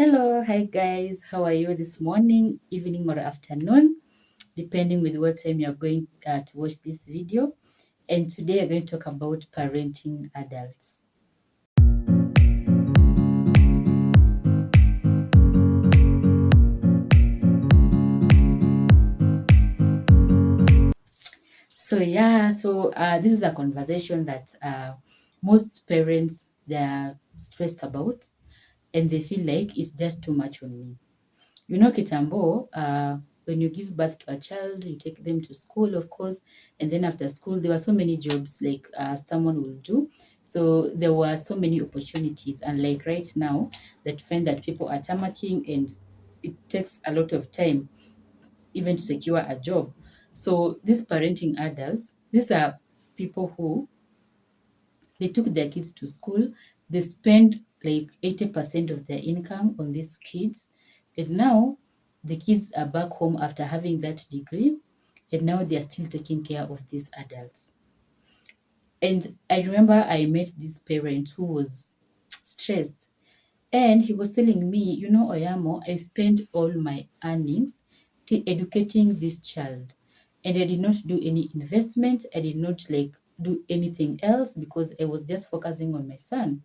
Hello, hi guys. How are you this morning, evening, or afternoon, depending with what time you're going to watch this video. And today I'm going to talk about parenting adults. This is a conversation that most parents they're stressed about, and they feel like it's just too much on me. Kitambo, when you give birth to a child, you take them to school, of course, and then after school, there were so many jobs like someone will do. So there were so many opportunities, and like right now, that find that people are tamarking, and it takes a lot of time even to secure a job. So these parenting adults, these are people who they took their kids to school. They spend like 80% of their income on these kids. And now the kids are back home after having that degree. And now they are still taking care of these adults. And I remember I met this parent who was stressed. And he was telling me, Oyamo, I spent all my earnings to educating this child. And I did not do any investment. I did not like do anything else because I was just focusing on my son.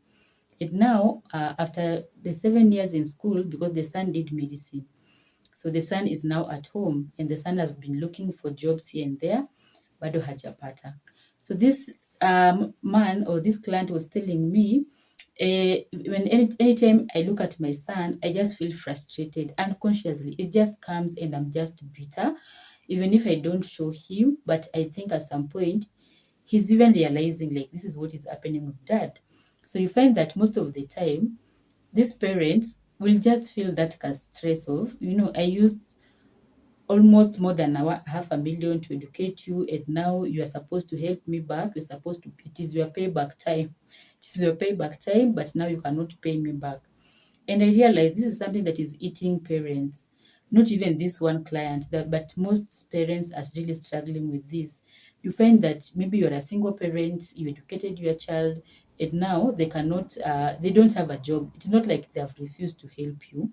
And now, after the 7 years in school, because the son did medicine, so the son is now at home, and the son has been looking for jobs here and there, bado hajapata. So this man or this client was telling me, anytime I look at my son, I just feel frustrated unconsciously. It just comes and I'm just bitter, even if I don't show him. But I think at some point, he's even realizing like this is what is happening with dad. So you find that most of the time, these parents will just feel that stress of, I used almost more than half a million to educate you, and now you are supposed to help me back. You're supposed to, it is your payback time. It is your payback time, but now you cannot pay me back. And I realized this is something that is eating parents, not even this one client, but most parents are really struggling with this. You find that maybe you're a single parent, you educated your child, and now they don't have a job. It's not like they have refused to help you,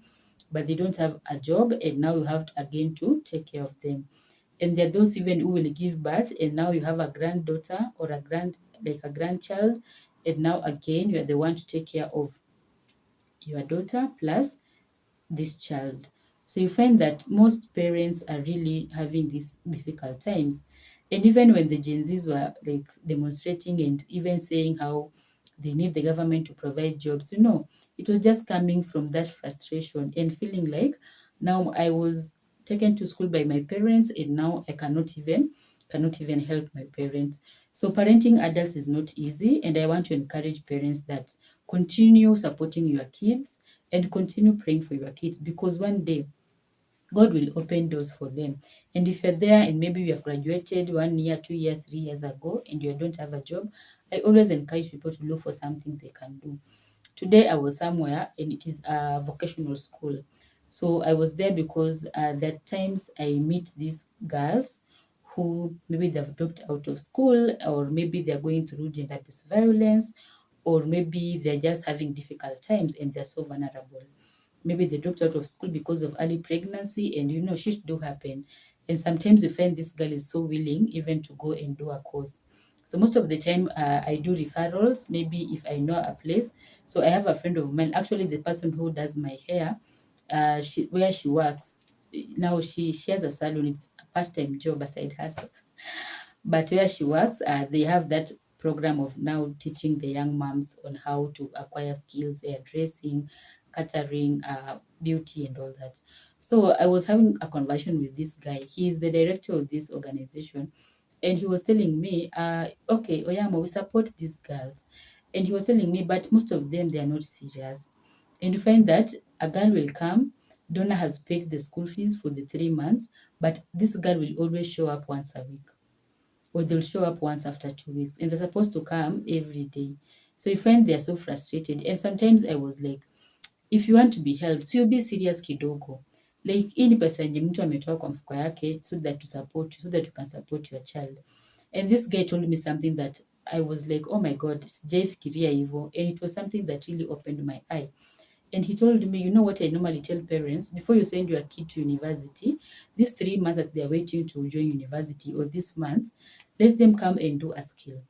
but they don't have a job, and now you have to, again, to take care of them. And there are those even who will give birth, and now you have a granddaughter or a grandchild, and now again you are the one to take care of your daughter plus this child. So you find that most parents are really having these difficult times. And even when the Gen Zs were like demonstrating and even saying how they need the government to provide jobs, it was just coming from that frustration and feeling like now I was taken to school by my parents, and now I cannot even help my parents. So parenting adults is not easy, and I want to encourage parents that continue supporting your kids and continue praying for your kids, because one day God will open doors for them. And if you're there and maybe you have graduated 1 year, 2 years, 3 years ago, and you don't have a job, I always encourage people to look for something they can do. Today I was somewhere, and it is a vocational school. So I was there because there are times I meet these girls who maybe they've dropped out of school, or maybe they're going through gender-based violence, or maybe they're just having difficult times and they're so vulnerable. Maybe they dropped out of school because of early pregnancy, and shit do happen. And sometimes you find this girl is so willing even to go and do a course. So most of the time, I do referrals. Maybe if I know a place, so I have a friend of mine. Actually, the person who does my hair, where she works now, she has a salon. It's a part-time job, a side hustle. But where she works, they have that program of now teaching the young moms on how to acquire skills, hairdressing, catering, beauty, and all that. So I was having a conversation with this guy. He's the director of this organization, and he was telling me, okay, Oyama, we support these girls. And he was telling me, but most of them, they are not serious. And you find that a girl will come, donor has paid the school fees for the 3 months, but this girl will always show up once a week, or they'll show up once after 2 weeks, and they're supposed to come every day. So you find they're so frustrated. And sometimes I was like, if you want to be helped, so be serious kidogo. Like hii ni pesa yenye mtu ametoa kwa mfuko yake, so that to support you, so that you can support your child. And this guy told me something that I was like, oh my God, sijaifikiria hivyo. And it was something that really opened my eye. And he told me, you know what I normally tell parents, before you send your kid to university, these 3 months that they are waiting to join university, or this month, let them come and do a skill.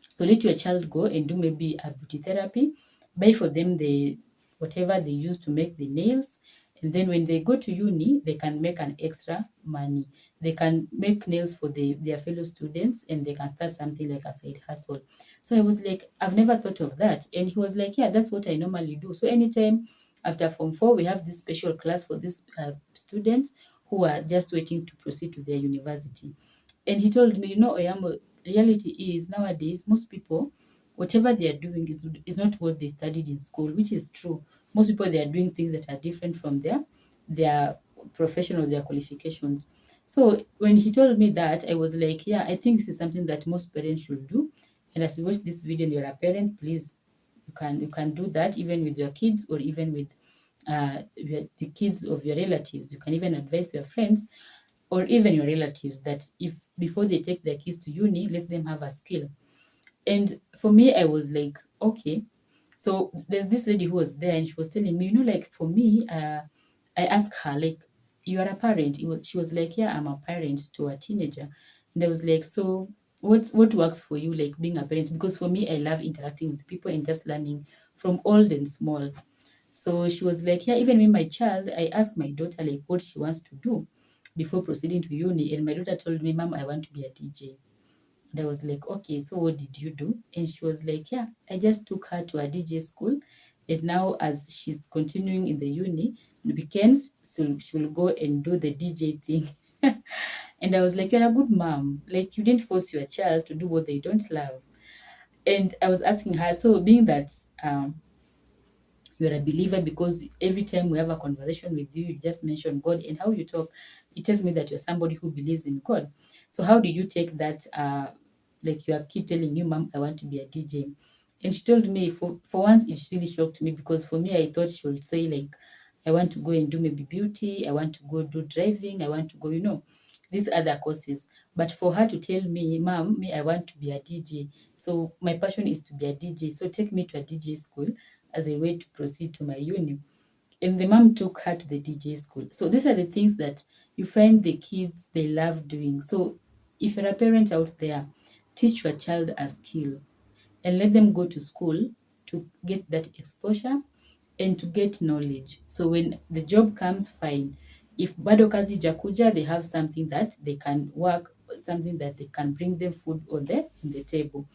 So let your child go and do maybe a beauty therapy, buy for them the whatever they use to make the nails, and then when they go to uni, they can make an extra money. They can make nails for their fellow students, and they can start something like a side hustle. So I was like, I've never thought of that. And he was like, yeah, that's what I normally do. So anytime after Form 4, we have this special class for these students who are just waiting to proceed to their university. And he told me, Oyamo, reality is nowadays, most people, whatever they are doing is not what they studied in school, which is true. Most people, they are doing things that are different from their profession or their qualifications. So when he told me that, I was like, yeah, I think this is something that most parents should do. And as you watch this video and you're a parent, please, you can do that even with your kids, or even with the kids of your relatives. You can even advise your friends or even your relatives that if before they take their kids to uni, let them have a skill. And for me, I was like, okay. So there's this lady who was there, and she was telling me, like for me, I asked her, like, you are a parent. She was like, yeah, I'm a parent to a teenager. And I was like, so what works for you, like being a parent? Because for me, I love interacting with people and just learning from old and small. So she was like, yeah, even with my child, I asked my daughter like what she wants to do before proceeding to uni. And my daughter told me, Mom, I want to be a DJ. And I was like, okay, so what did you do? And she was like, yeah, I just took her to a DJ school. And now, as she's continuing in the uni, the weekends, so she will go and do the DJ thing. And I was like, you're a good mom. Like, you didn't force your child to do what they don't love. And I was asking her, so being that you're a believer, because every time we have a conversation with you, you just mention God and how you talk. It tells me that you're somebody who believes in God. So how did you take that? Like your kid telling you, Mom, I want to be a DJ. And she told me, for once, it really shocked me, because for me, I thought she would say, like, I want to go and do maybe beauty, I want to go do driving, I want to go, these other courses. But for her to tell me, Mom, me, I want to be a DJ. So my passion is to be a DJ. So take me to a DJ school as a way to proceed to my uni. And the mom took her to the DJ school. So these are the things that you find the kids they love doing. So if you're a parent out there, teach your child a skill and let them go to school to get that exposure and to get knowledge. So when the job comes, fine. If bado kazi jakuja, they have something that they can work, something that they can bring them food on the table.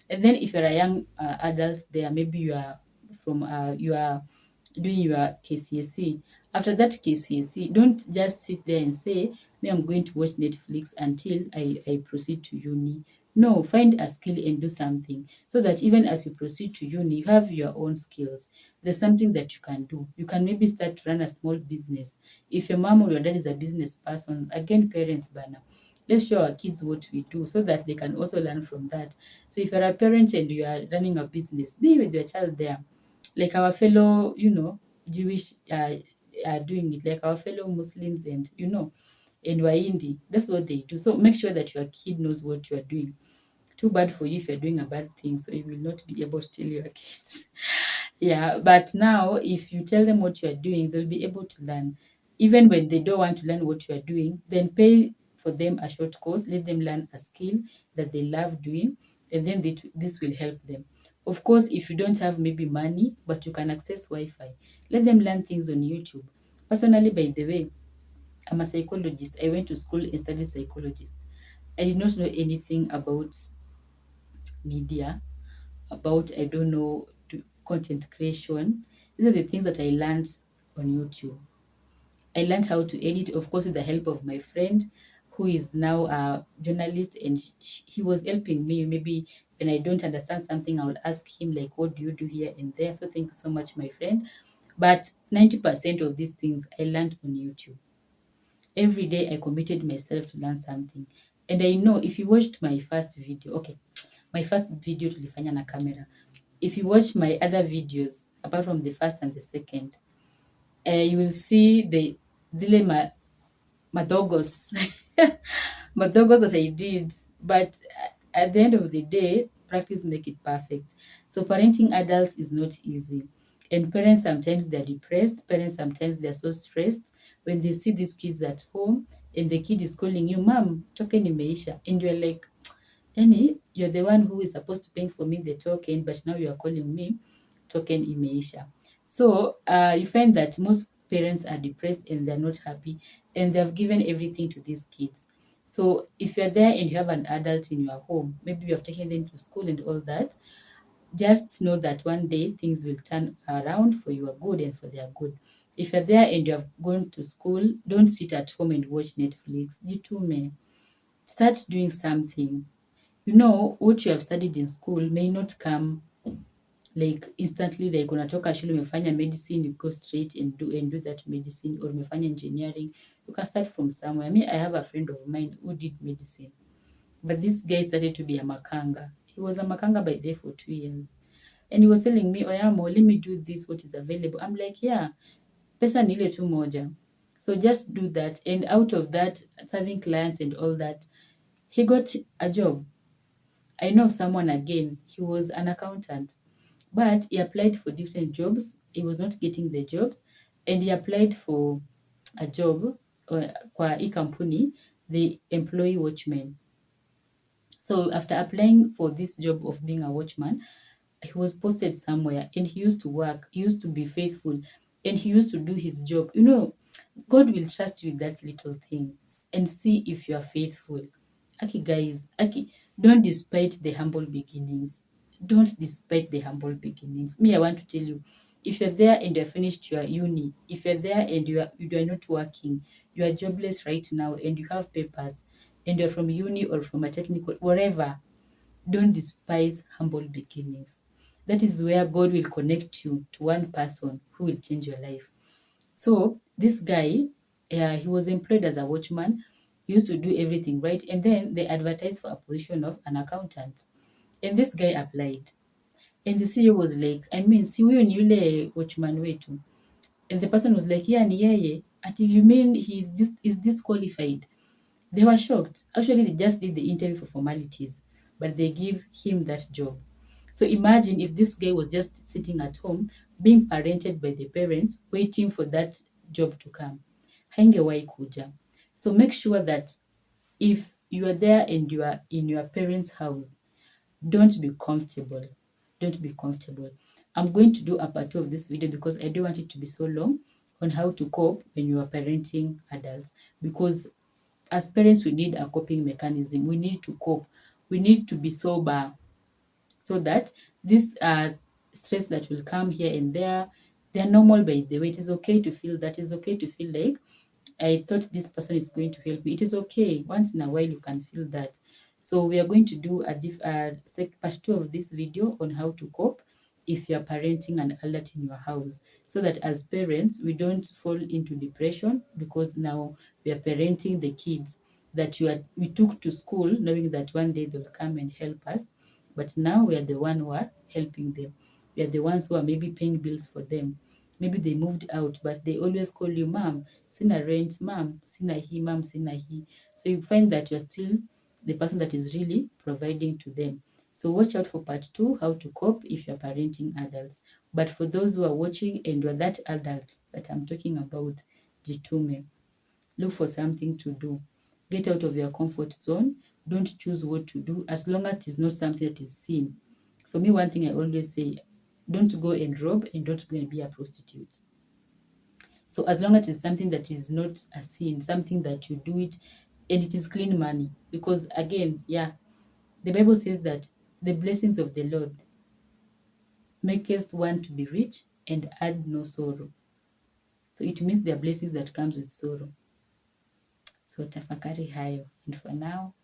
And then if you're a young adult there, maybe you are doing your KCSE. After that KCSE, don't just sit there and say, me, I'm going to watch Netflix until I proceed to uni. No, find a skill and do something, so that even as you proceed to uni, you have your own skills. There's something that you can do. You can maybe start to run a small business. If your mom or your dad is a business person, again, parents, banner, let's show our kids what we do so that they can also learn from that. So if you're a parent and you are running a business, be with your child there. Like our fellow, Jewish are doing it, like our fellow Muslims and and Wahindi. That's what they do. So make sure that your kid knows what you are doing. Too bad for you if you're doing a bad thing, so you will not be able to tell your kids. Yeah, but now if you tell them what you are doing, they'll be able to learn. Even when they don't want to learn what you are doing, then pay for them a short course, let them learn a skill that they love doing, and then this will help them. Of course, if you don't have maybe money, but you can access Wi Fi, let them learn things on YouTube. Personally, by the way, I'm a psychologist. I went to school and studied psychologist. I did not know anything about media, about I don't know content creation. These are the things that I learned on YouTube. I learned how to edit, of course, with the help of my friend who is now a journalist, and he was helping me. Maybe when I don't understand something, I will ask him, like, what do you do here and there? So thank you so much, my friend. But 90% of these things I learned on YouTube. Every day I committed myself to learn something. And I know if you watched my first video, okay, my first video tulifanya na camera. If you watch my other videos, apart from the first and the second, you will see the zile madogos, madogos that I did. But at the end of the day, practice make it perfect. So parenting adults is not easy. And parents sometimes they're depressed, parents sometimes they're so stressed when they see these kids at home and the kid is calling you, Mom, token imeisha. And you're like, yani, you're the one who is supposed to pay for me the token, but now you are calling me token imeisha. So you find that most parents are depressed and they're not happy and they've given everything to these kids. So if you're there and you have an adult in your home, maybe you have taken them to school and all that, just know that one day things will turn around for your good and for their good. If you're there and you have gone to school, don't sit at home and watch Netflix. Jitume. Start doing something. You know, what you have studied in school may not come like instantly, like unatoka shule umefanya medicine, you go straight and do that medicine, or umefanya engineering. You can start from somewhere. Me, I have a friend of mine who did medicine, but this guy started to be a makanga. He was a makanga by there for 2 years. And he was telling me, Oyamo, let me do this, what is available. I'm like, yeah, pesa ni ile tu moja. So just do that. And out of that, serving clients and all that, he got a job. I know someone again, he was an accountant, but he applied for different jobs. He was not getting the jobs. And he applied for a job kwa hii kampuni, the employee watchman. So after applying for this job of being a watchman, he was posted somewhere and he used to work, he used to be faithful, and he used to do his job. You know, God will trust you with that little things and see if you are faithful. Aki guys, Aki, don't despite the humble beginnings. Don't despite the humble beginnings. Me, I want to tell you, if you're there and you're finished your uni, if you're there and you are not working, you are jobless right now and you have papers, and you're from uni or from a technical, wherever, don't despise humble beginnings. That is where God will connect you to one person who will change your life. So this guy, he was employed as a watchman. He used to do everything right, and then they advertised for a position of an accountant. And this guy applied, and the CEO was like, I mean, si huyo ni yule watchman wetu. And the person was like, yeah, ni yeye. Ati you mean is disqualified? They were shocked. Actually, they just did the interview for formalities, but they give him that job. So imagine if this guy was just sitting at home, being parented by the parents, waiting for that job to come. Haingewahi kuja. So make sure that if you are there and you are in your parents' house, don't be comfortable. Don't be comfortable. I'm going to do a part two of this video because I don't want it to be so long on how to cope when you are parenting adults. Because as parents, we need a coping mechanism. We need to cope. We need to be sober so that this stress that will come here and there, they're normal by the way. It is okay to feel that. It's okay to feel like I thought this person is going to help me. It is okay. Once in a while, you can feel that. So we are going to do part two of this video on how to cope if you are parenting an adult in your house, so that as parents we don't fall into depression because now we are parenting the kids that we took to school knowing that one day they'll come and help us, but now we are the one who are helping them. We are the ones who are maybe paying bills for them. Maybe they moved out, but they always call you, Mom, sina rent, Mom, sina hii, Mom, sina hii. So you find that you're still the person that is really providing to them. So watch out for part two, how to cope if you're parenting adults. But for those who are watching and you're that adult that I'm talking about, jitume. Look for something to do. Get out of your comfort zone. Don't choose what to do as long as it's not something that is sin. For me, one thing I always say, don't go and rob and don't go and be a prostitute. So as long as it's something that is not a sin, something that you do it and it is clean money. Because again, yeah, the Bible says that the blessings of the Lord maketh one to be rich and add no sorrow. So it means there are blessings that comes with sorrow. So tafakari hayo. And for now,